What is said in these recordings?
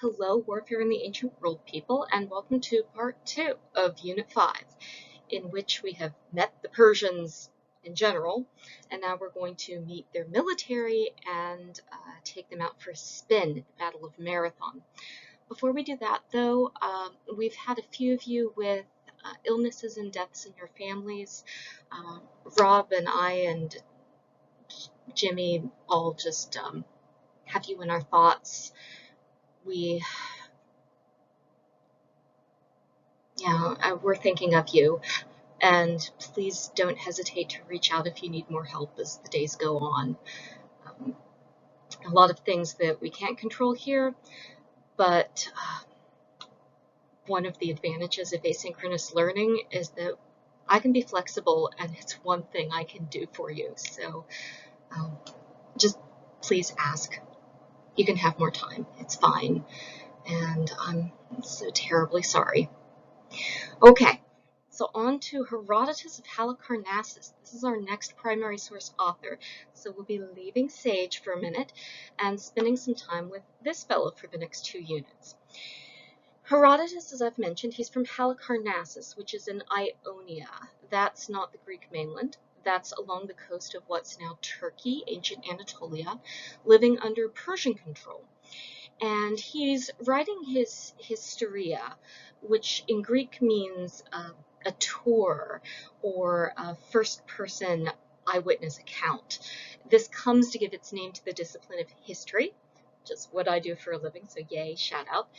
Hello, Warfare in the Ancient World people, and welcome to part 2 of Unit 5, in which we have met the Persians in general, and now we're going to meet their military and take them out for a spin at the Battle of Marathon. Before we do that, though, we've had a few of you with illnesses and deaths in your families. Rob and I and Jimmy all just have you in our thoughts. We're thinking of you, and please don't hesitate to reach out if you need more help as the days go on. A lot of things that we can't control here, but one of the advantages of asynchronous learning is that I can be flexible, and it's one thing I can do for you. So just please ask. You can have more time. It's fine. And I'm so terribly sorry. Okay, so on to Herodotus of Halicarnassus. This is our next primary source author. So we'll be leaving Sage for a minute and spending some time with this fellow for the next 2 units. Herodotus, as I've mentioned, he's from Halicarnassus, which is in Ionia. That's not the Greek mainland. That's along the coast of what's now Turkey, ancient Anatolia, living under Persian control. And he's writing his Historia, which in Greek means a tour or a first-person eyewitness account. This comes to give its name to the discipline of history, which is what I do for a living, so yay, shout out.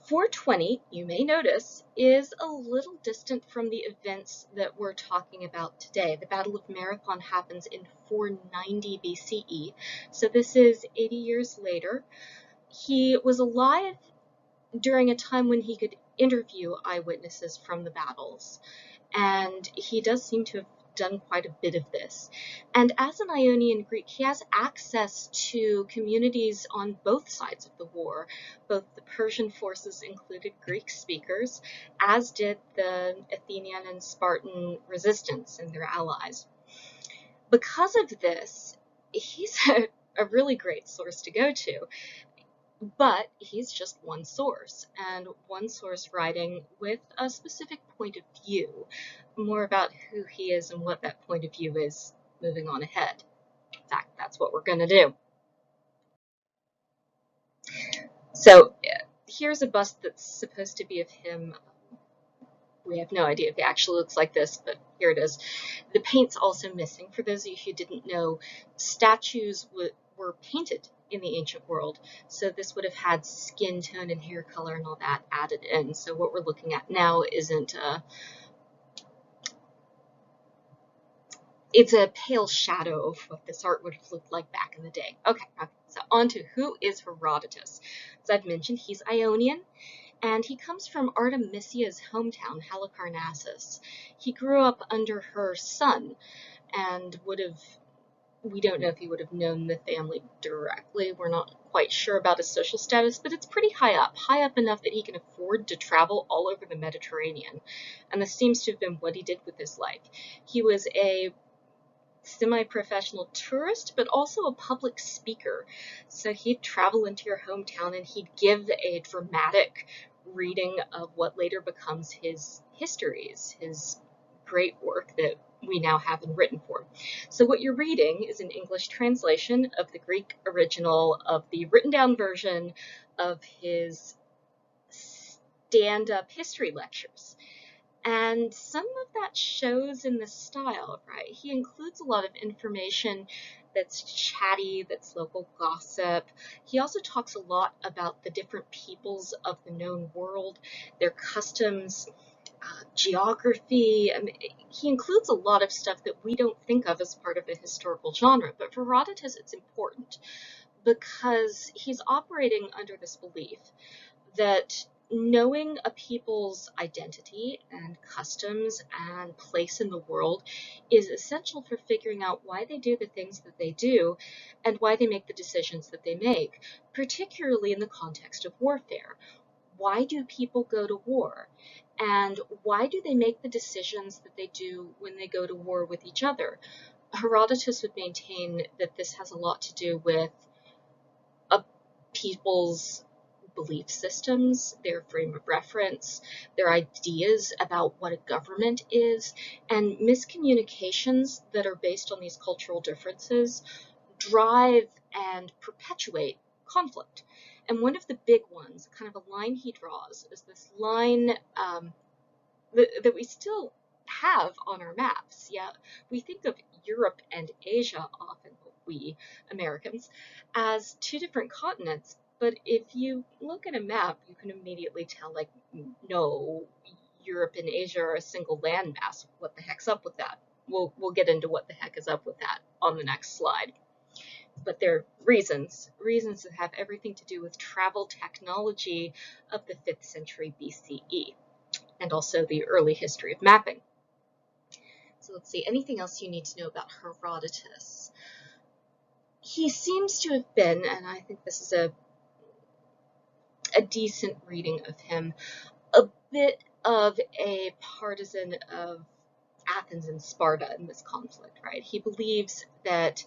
420, you may notice, is a little distant from the events that we're talking about today. The Battle of Marathon happens in 490 BCE, so this is 80 years later. He was alive during a time when he could interview eyewitnesses from the battles, and he does seem to have done quite a bit of this. And as an Ionian Greek, he has access to communities on both sides of the war. Both the Persian forces included Greek speakers, as did the Athenian and Spartan resistance and their allies. Because of this, he's a really great source to go to. But he's just one source, and one source writing with a specific point of view. More about who he is and what that point of view is moving on ahead. In fact, that's what we're going to do. So here's a bust that's supposed to be of him. We have no idea if he actually looks like this, but here it is. The paint's also missing. For those of you who didn't know, statues were painted in the ancient world, so this would have had skin tone and hair color and all that added in. So what we're looking at now isn't it's a pale shadow of what this art would have looked like back in the day. Okay, so on to who is Herodotus. As I've mentioned, he's Ionian, and he comes from Artemisia's hometown, Halicarnassus. He grew up under her son and we don't know if he would have known the family directly. We're not quite sure about his social status, but it's pretty high up enough that he can afford to travel all over the Mediterranean. And this seems to have been what he did with his life. He was a semi-professional tourist, but also a public speaker. So he'd travel into your hometown and he'd give a dramatic reading of what later becomes his histories, his great work that we now have in written form. So what you're reading is an English translation of the Greek original of the written down version of his stand-up history lectures. And some of that shows in the style, right? He includes a lot of information that's chatty, that's local gossip. He also talks a lot about the different peoples of the known world, their customs, geography. I mean, he includes a lot of stuff that we don't think of as part of a historical genre, but for Herodotus it's important because he's operating under this belief that knowing a people's identity and customs and place in the world is essential for figuring out why they do the things that they do and why they make the decisions that they make, particularly in the context of warfare. Why do people go to war? And why do they make the decisions that they do when they go to war with each other? Herodotus would maintain that this has a lot to do with people's belief systems, their frame of reference, their ideas about what a government is, and miscommunications that are based on these cultural differences drive and perpetuate conflict. And one of the big ones, kind of a line he draws, is this line that we still have on our maps. Yeah, we think of Europe and Asia often, we Americans, as two different continents. But if you look at a map, you can immediately tell, like, no, Europe and Asia are a single landmass. What the heck's up with that? We'll get into what the heck is up with that on the next slide. But there are reasons that have everything to do with travel technology of the 5th century BCE, and also the early history of mapping. So let's see, anything else you need to know about Herodotus? He seems to have been, and I think this is a decent reading of him, a bit of a partisan of Athens and Sparta in this conflict, right? He believes that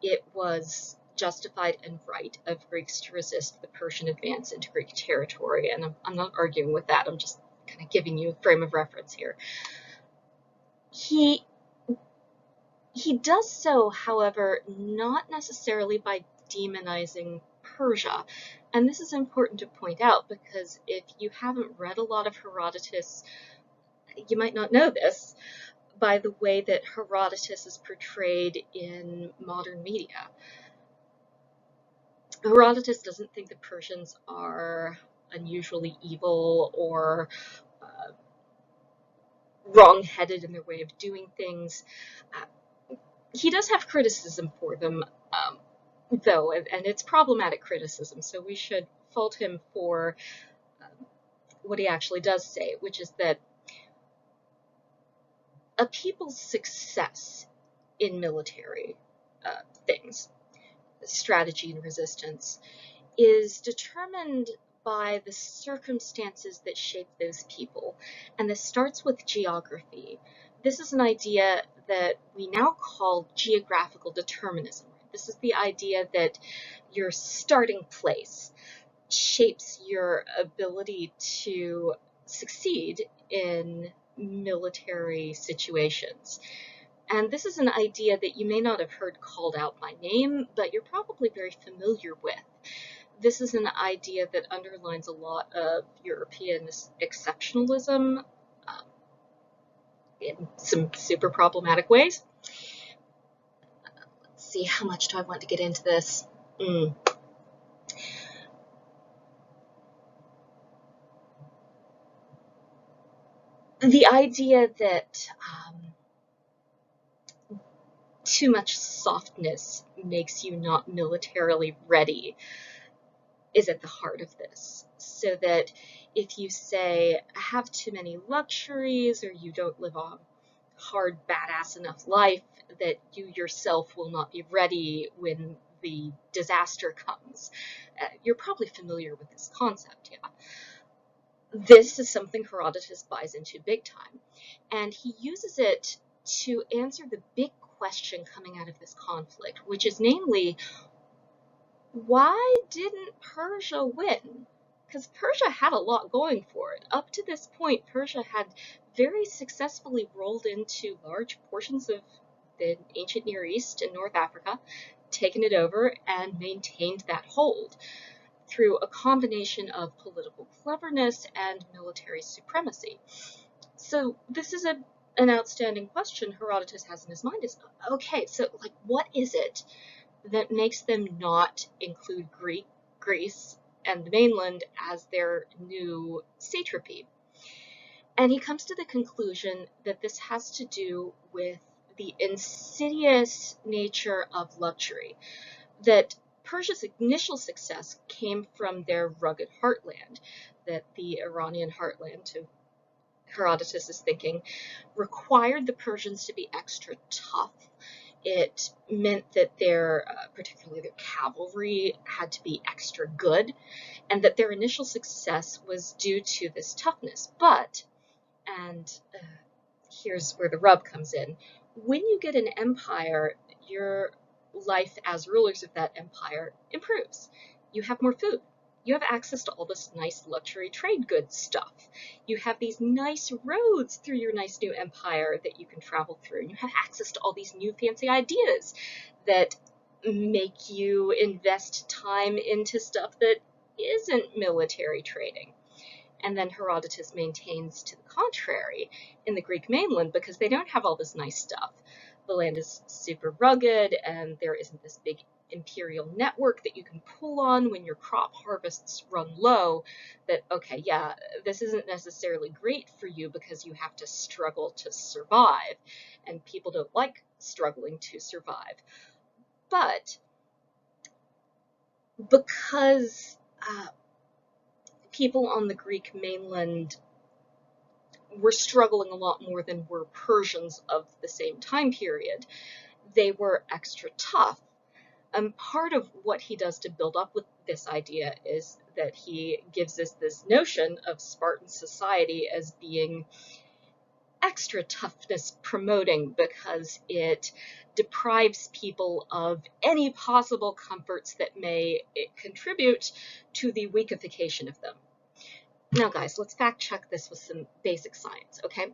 it was justified and right of Greeks to resist the Persian advance into Greek territory, and I'm not arguing with that. I'm just kind of giving you a frame of reference here. He does so, however, not necessarily by demonizing Persia. And this is important to point out, because if you haven't read a lot of Herodotus, you might not know this by the way that Herodotus is portrayed in modern media. Herodotus doesn't think the Persians are unusually evil or wrong-headed in their way of doing things. He does have criticism for them, though, and it's problematic criticism, so we should fault him for what he actually does say, which is that a people's success in military things, strategy and resistance, is determined by the circumstances that shape those people. And this starts with geography. This is an idea that we now call geographical determinism. This is the idea that your starting place shapes your ability to succeed in military situations. And this is an idea that you may not have heard called out by name, but you're probably very familiar with. This is an idea that underlines a lot of European exceptionalism in some super problematic ways. Let's see, how much do I want to get into this? The idea that too much softness makes you not militarily ready is at the heart of this. So that if you say, have too many luxuries, or you don't live a hard, badass enough life, that you yourself will not be ready when the disaster comes. You're probably familiar with this concept, yeah. This is something Herodotus buys into big time, and he uses it to answer the big question coming out of this conflict, which is namely, why didn't Persia win? Because Persia had a lot going for it. Up to this point, Persia had very successfully rolled into large portions of the ancient Near East and North Africa, taken it over, and maintained that hold through a combination of political cleverness and military supremacy. So this is an outstanding question Herodotus has in his mind is, okay, so like, what is it that makes them not include Greece and the mainland as their new satrapy? And he comes to the conclusion that this has to do with the insidious nature of luxury, that Persia's initial success came from their rugged heartland, that the Iranian heartland, to Herodotus' thinking, required the Persians to be extra tough. It meant that particularly their cavalry, had to be extra good, and that their initial success was due to this toughness. But, and here's where the rub comes in, when you get an empire, your life as rulers of that empire improves. you have more food. You have access to all this nice luxury trade goods stuff. You have these nice roads through your nice new empire that you can travel through. And you have access to all these new fancy ideas that make you invest time into stuff that isn't military trading. And then Herodotus maintains to the contrary in the Greek mainland, because they don't have all this nice stuff. The land is super rugged, and there isn't this big imperial network that you can pull on when your crop harvests run low, that, okay, yeah, this isn't necessarily great for you because you have to struggle to survive, and people don't like struggling to survive. But because people on the Greek mainland were struggling a lot more than were Persians of the same time period, they were extra tough. Part of what he does to build up with this idea is that he gives us this notion of Spartan society as being extra toughness promoting, because it deprives people of any possible comforts that may contribute to the weakification of them. Now guys, let's fact check this with some basic science, okay?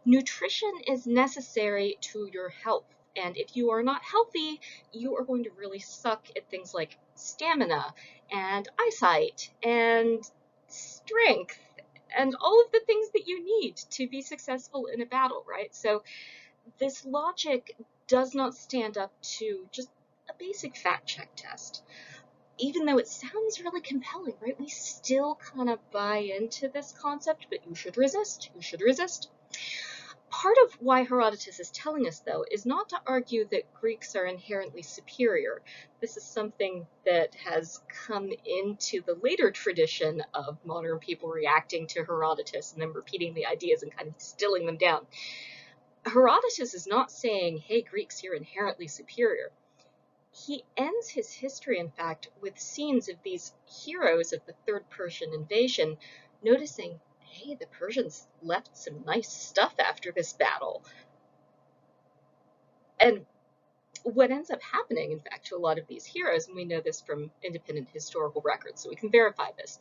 Nutrition is necessary to your health, and if you are not healthy, you are going to really suck at things like stamina and eyesight and strength and all of the things that you need to be successful in a battle, right? So this logic does not stand up to just a basic fact check test. Even though it sounds really compelling, right? We still kind of buy into this concept, but you should resist, you should resist. Part of why Herodotus is telling us, though, is not to argue that Greeks are inherently superior. This is something that has come into the later tradition of modern people reacting to Herodotus and then repeating the ideas and kind of distilling them down. Herodotus is not saying, hey, Greeks, you're inherently superior. He ends his history, in fact, with scenes of these heroes of the Third Persian invasion noticing, hey, the Persians left some nice stuff after this battle. And what ends up happening, in fact, to a lot of these heroes, and we know this from independent historical records, so we can verify this,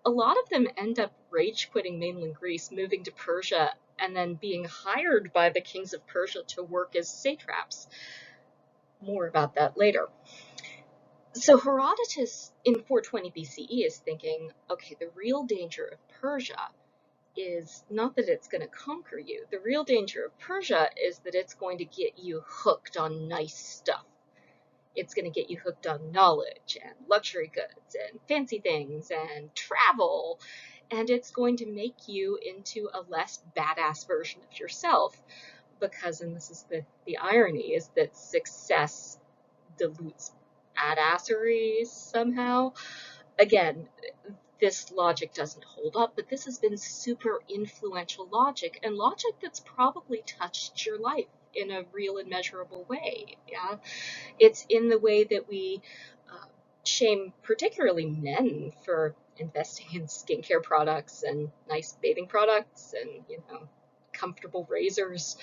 a lot of them end up rage quitting mainland Greece, moving to Persia, and then being hired by the kings of Persia to work as satraps. More about that later. So Herodotus in 420 BCE is thinking, okay, the real danger of Persia is not that it's going to conquer you. The real danger of Persia is that it's going to get you hooked on nice stuff. It's going to get you hooked on knowledge and luxury goods and fancy things and travel. And it's going to make you into a less badass version of yourself. Because, and this is the irony, is that success dilutes badassery somehow. Again, this logic doesn't hold up, but this has been super influential logic, and logic that's probably touched your life in a real and measurable way. Yeah, it's in the way that we shame particularly men for investing in skincare products and nice bathing products and, you know, comfortable razors.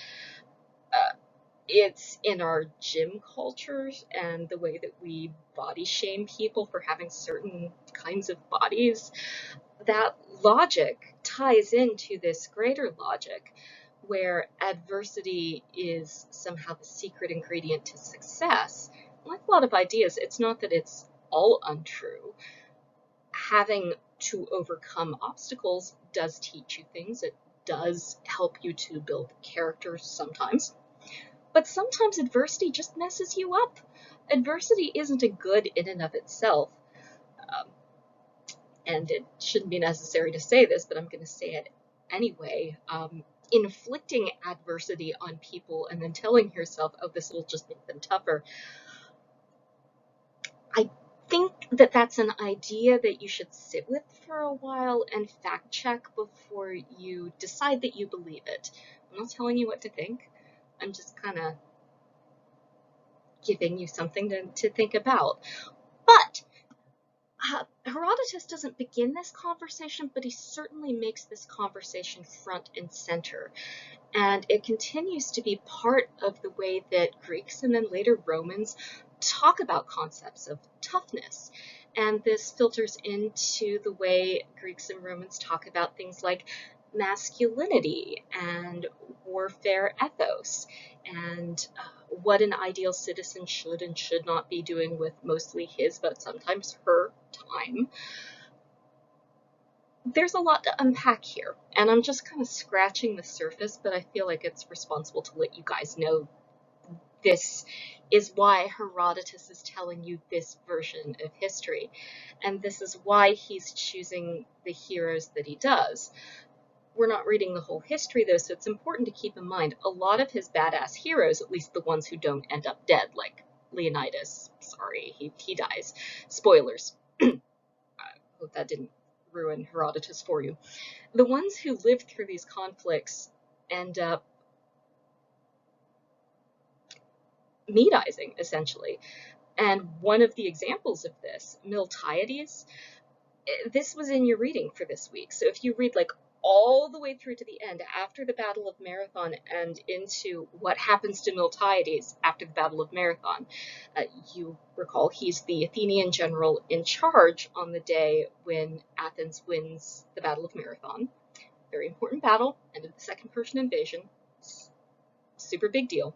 It's in our gym cultures and the way that we body shame people for having certain kinds of bodies. That logic ties into this greater logic where adversity is somehow the secret ingredient to success. Like a lot of ideas, it's not that it's all untrue. Having to overcome obstacles does teach you things. It does help you to build character sometimes. But sometimes adversity just messes you up. Adversity isn't a good in and of itself. And it shouldn't be necessary to say this, but I'm going to say it anyway. Inflicting adversity on people and then telling yourself, oh, this will just make them tougher. I think that that's an idea that you should sit with for a while and fact check before you decide that you believe it. I'm not telling you what to think. I'm just kind of giving you something to think about. But Herodotus doesn't begin this conversation, but he certainly makes this conversation front and center. And it continues to be part of the way that Greeks and then later Romans talk about concepts of toughness. And this filters into the way Greeks and Romans talk about things like masculinity and warfare ethos and what an ideal citizen should and should not be doing with mostly his, but sometimes her time. There's a lot to unpack here, and I'm just kind of scratching the surface, but I feel like it's responsible to let you guys know this is why Herodotus is telling you this version of history, and this is why he's choosing the heroes that he does. We're not reading the whole history, though, so it's important to keep in mind a lot of his badass heroes, at least the ones who don't end up dead, like Leonidas, sorry, he dies. Spoilers. I hope that didn't ruin Herodotus for you. The ones who lived through these conflicts end up medizing, essentially. And one of the examples of this, Miltiades, this was in your reading for this week. So if you read like all the way through to the end, after the Battle of Marathon and into what happens to Miltiades after the Battle of Marathon, you recall he's the Athenian general in charge on the day when Athens wins the Battle of Marathon. Very important battle, end of the Second Persian invasion. Super big deal.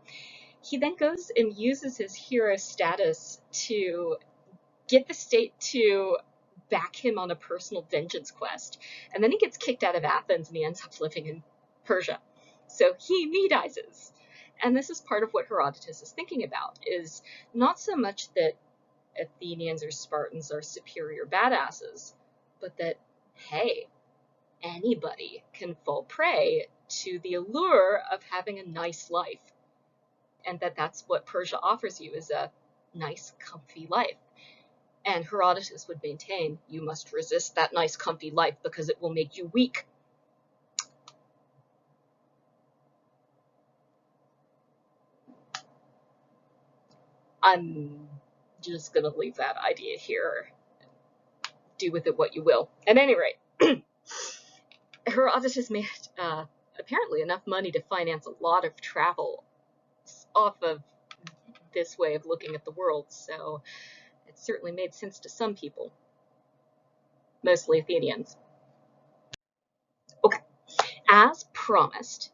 He then goes and uses his hero status to get the state to back him on a personal vengeance quest. And then he gets kicked out of Athens and he ends up living in Persia. So he medizes. And this is part of what Herodotus is thinking about, is not so much that Athenians or Spartans are superior badasses, but that, hey, anybody can fall prey to the allure of having a nice life. And that's what Persia offers you, is a nice, comfy life. And Herodotus would maintain, you must resist that nice, comfy life because it will make you weak. I'm just going to leave that idea here. Do with it what you will. At any rate, Herodotus made apparently enough money to finance a lot of travel off of this way of looking at the world, so it certainly made sense to some people, mostly Athenians. Okay, as promised,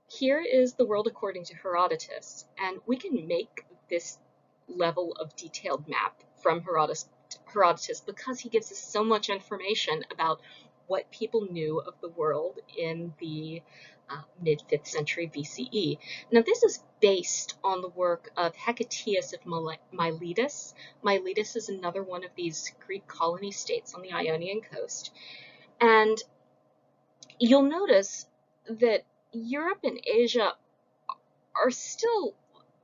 here is the world according to Herodotus, and we can make this level of detailed map from Herodotus because he gives us so much information about what people knew of the world in the mid-5th century BCE. Now, this is based on the work of Herodotus of Miletus. Miletus is another one of these Greek colony states on the Ionian coast. And you'll notice that Europe and Asia are still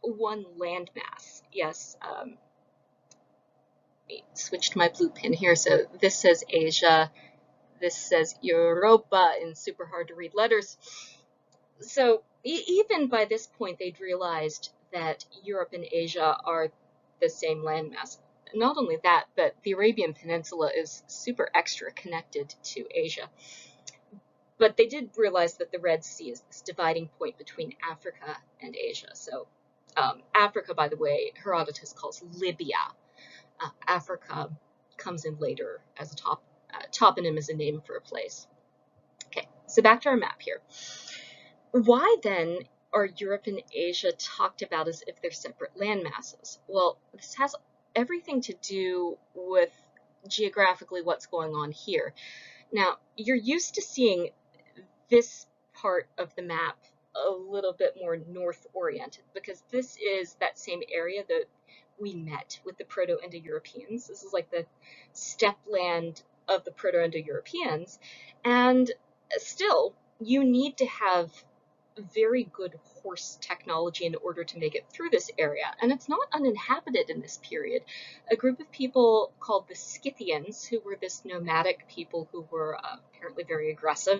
one landmass. Yes, I switched my blue pen here, so this says Asia, this says Europa in super hard to read letters. So even by this point, they'd realized that Europe and Asia are the same landmass. Not only that, but the Arabian Peninsula is super extra connected to Asia. But they did realize that the Red Sea is this dividing point between Africa and Asia. So Africa, by the way, Herodotus calls Libya. Africa comes in later as a toponym, as a name for a place. Okay, so back to our map here. Why then are Europe and Asia talked about as if they're separate landmasses? Well, this has everything to do with geographically what's going on here. Now, you're used to seeing this part of the map a little bit more north-oriented because this is that same area that we met with the Proto-Indo-Europeans. This is like the steppe land of the Proto-Indo-Europeans, and still, you need to have very good horse technology in order to make it through this area, and it's not uninhabited in this period. A group of people called the Scythians, who were this nomadic people who were apparently very aggressive.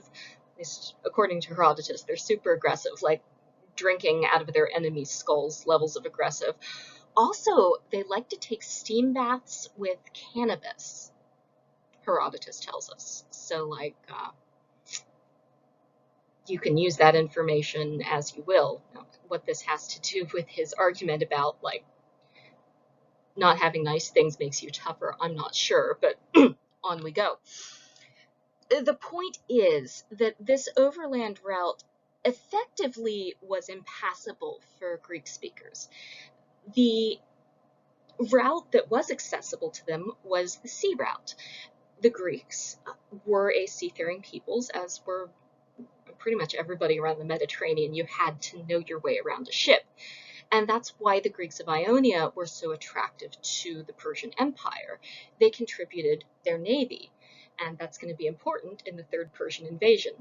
At least according to Herodotus, they're super aggressive, like drinking out of their enemies' skulls levels of aggressive. Also, they like to take steam baths with cannabis, Herodotus tells us. So, like, you can use that information as you will. Now, what this has to do with his argument about, like, not having nice things makes you tougher, I'm not sure, but on we go. The point is that this overland route effectively was impassable for Greek speakers. The route that was accessible to them was the sea route. The Greeks were a seafaring peoples, as were pretty much everybody around the Mediterranean. You had to know your way around a ship. And that's why the Greeks of Ionia were so attractive to the Persian Empire. They contributed their navy, and that's going to be important in the Third Persian invasion,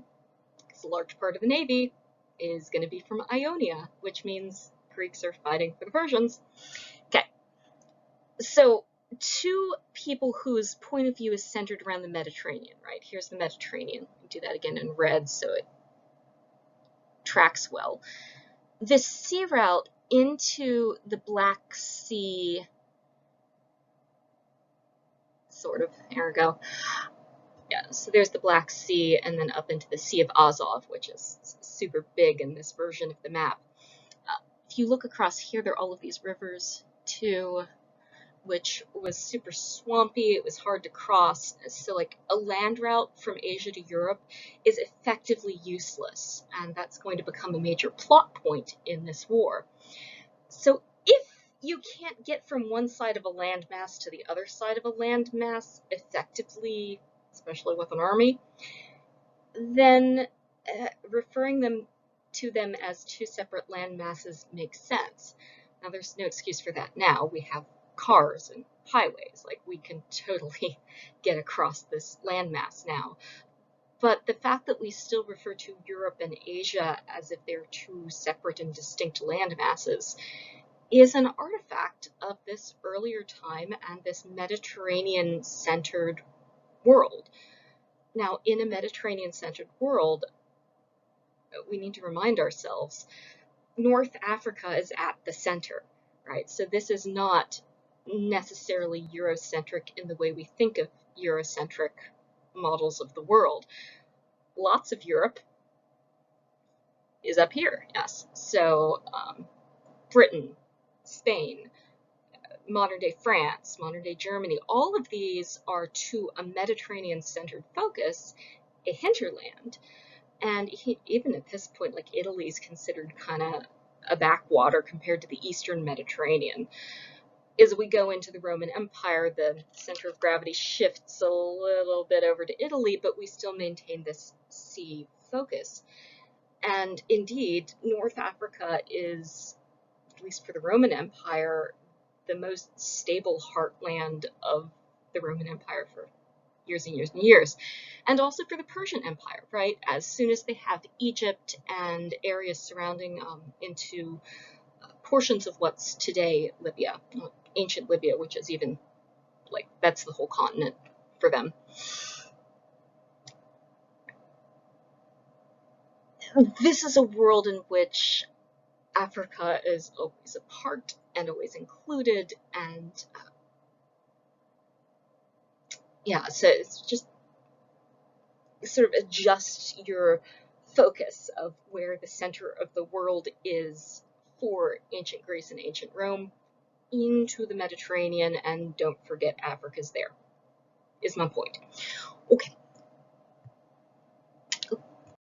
because a large part of the navy is going to be from Ionia, which means Greeks are fighting for the Persians. Okay, so two people whose point of view is centered around the Mediterranean, right? Here's the Mediterranean. I'll do that again in red so it tracks well. This sea route into the Black Sea, sort of, there we go. Yeah, so there's the Black Sea, and then up into the Sea of Azov, which is super big in this version of the map. If you look across here, there are all of these rivers too, which was super swampy. It was hard to cross. So like a land route from Asia to Europe is effectively useless, and that's going to become a major plot point in this war. So if you can't get from one side of a landmass to the other side of a landmass effectively, especially with an army, then referring to them as two separate landmasses makes sense. Now, there's no excuse for that now. We have cars and highways. Like, we can totally get across this landmass now. But the fact that we still refer to Europe and Asia as if they're two separate and distinct landmasses is an artifact of this earlier time and this Mediterranean-centered world. Now, in a Mediterranean-centered world, we need to remind ourselves, North Africa is at the center, right? So this is not necessarily Eurocentric in the way we think of Eurocentric models of the world. Lots of Europe is up here, yes. So Britain, Spain, modern-day France, modern-day Germany, all of these are, to a Mediterranean-centered focus, a hinterland. And even at this point, like, Italy is considered kind of a backwater compared to the Eastern Mediterranean. As we go into the Roman Empire, the center of gravity shifts a little bit over to Italy, but we still maintain this sea focus. And indeed, North Africa is, at least for the Roman Empire, the most stable heartland of the Roman Empire for years and years and years. And also for the Persian Empire, right? As soon as they have Egypt and areas surrounding into portions of what's today Libya, ancient Libya, which is even, like, that's the whole continent for them. This is a world in which Africa is always a part and always included, and yeah, so it's just sort of adjust your focus of where the center of the world is for ancient Greece and ancient Rome into the Mediterranean, and don't forget Africa's there, is my point. Okay,